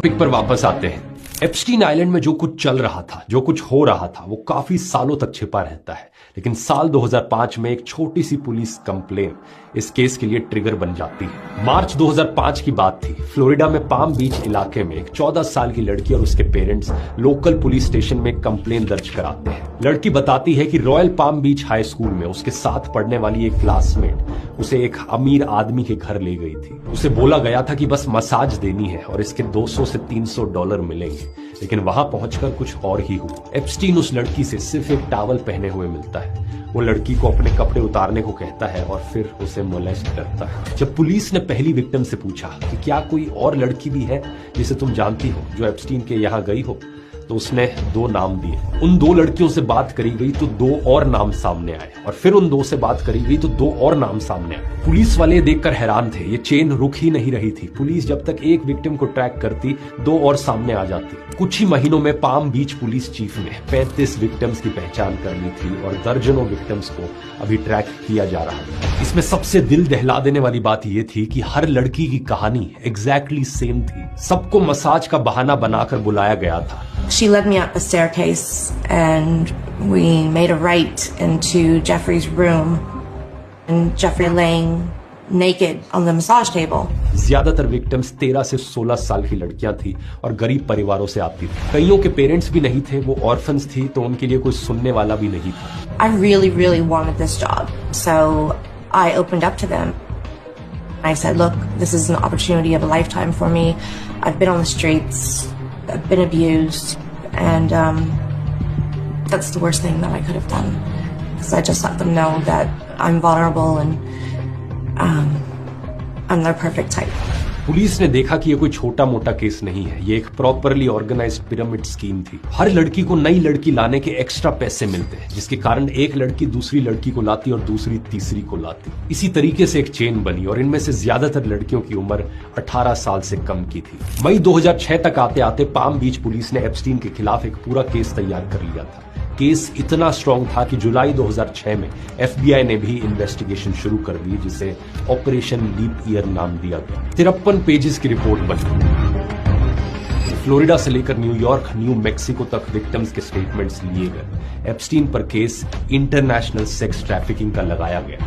Topic पर वापस आते हैं। एप्स्टीन आइलैंड में जो कुछ चल रहा था, जो कुछ हो रहा था, वो काफी सालों तक छिपा रहता है। लेकिन साल 2005 में एक छोटी सी पुलिस कंप्लेन इस केस के लिए ट्रिगर बन जाती है। मार्च 2005 की बात थी। फ्लोरिडा में पाम बीच इलाके में एक 14 साल की लड़की और उसके पेरेंट्स लोकल पुलिस स्टेशन में कंप्लेन दर्ज कराते हैं। लड़की बताती है कि रॉयल पाम बीच हाई स्कूल में उसके साथ पढ़ने वाली एक क्लासमेट उसे एक अमीर आदमी के घर ले गई थी। उसे बोला गया था कि बस मसाज देनी है और इसके $200 से $300 मिलेंगे। लेकिन वहां पहुंचकर कुछ और ही हुआ। एप्स्टीन उस लड़की से सिर्फ एक टॉवल पहने हुए मिलता है। वो लड़की को अपने कपड़े उतारने को कहता है और फिर उसे मोलेस्ट करता है। जब पुलिस ने पहली विक्टिम से पूछा कि क्या कोई और लड़की भी है जिसे तुम जानती हो जो एप्स्टीन के यहाँ गई हो, तो उसने 2 नाम दिए। उन 2 लड़कियों से बात करी गई तो 2 और नाम सामने आए और फिर उन 2 से बात करी गई तो 2 और नाम सामने आए। पुलिस वाले देखकर हैरान थे। ये चेन रुक ही नहीं रही थी। पुलिस जब तक एक विक्टिम को ट्रैक करती 2 और सामने आ जाती। कुछ ही महीनों में पाम बीच पुलिस चीफ ने 35 विक्टिम्स की पहचान कर ली थी और दर्जनों विक्टिम्स को अभी ट्रैक किया जा रहा था। इसमें सबसे दिल दहला देने वाली बात यह थी कि हर लड़की की कहानी एग्जैक्टली सेम थी। सबको मसाज का बहाना बनाकर बुलाया गया था। She led me up a staircase and we made a right into Jeffrey's room and Jeffrey laying naked on the massage table. ज्यादातर विक्टिम्स 13 से 16 साल की लड़कियां थी और गरीब परिवारों से आती थी। कईयों के पेरेंट्स भी नहीं थे, वो ऑर्फन्स थी, तो उनके लिए कोई सुनने वाला भी नहीं था। I really wanted this job, so I opened up to them. I said, look, this is an opportunity of a lifetime for me. I've been on the streets, I've been abused, and that's the worst thing that I could have done, because I just let them know that I'm vulnerable and I'm their perfect type. Police ने देखा कि ये कोई छोटा मोटा case नहीं है, ये एक प्रॉपरली ऑर्गेनाइज्ड पिरामिड स्कीम थी। हर लड़की को नई लड़की लाने के एक्स्ट्रा पैसे मिलते हैं, जिसके कारण एक लड़की दूसरी लड़की को लाती और दूसरी तीसरी को लाती। इसी तरीके से एक चेन बनी और इनमें से ज्यादातर लड़कियों की उम्र 18 साल से कम की थी। मई 2006 तक आते आते पाम बीच पुलिस ने एप्स्टीन के खिलाफ एक पूरा केस तैयार कर लिया था। केस इतना स्ट्रांग था कि जुलाई 2006 में FBI ने भी इन्वेस्टिगेशन शुरू कर दी, जिसे ऑपरेशन लीप ईयर नाम दिया गया। 53 पेजेस की रिपोर्ट बनी। फ्लोरिडा से लेकर न्यूयॉर्क, न्यू मैक्सिको तक विक्टिम्स के स्टेटमेंट्स लिए गए। एप्स्टीन पर केस इंटरनेशनल सेक्स ट्रैफिकिंग का लगाया गया।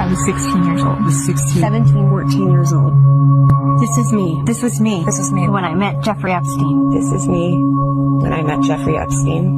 I was 16 years old. 17, 14 years old. This is me. This was me. This was me when I met Jeffrey Epstein. This is me when I met Jeffrey Epstein.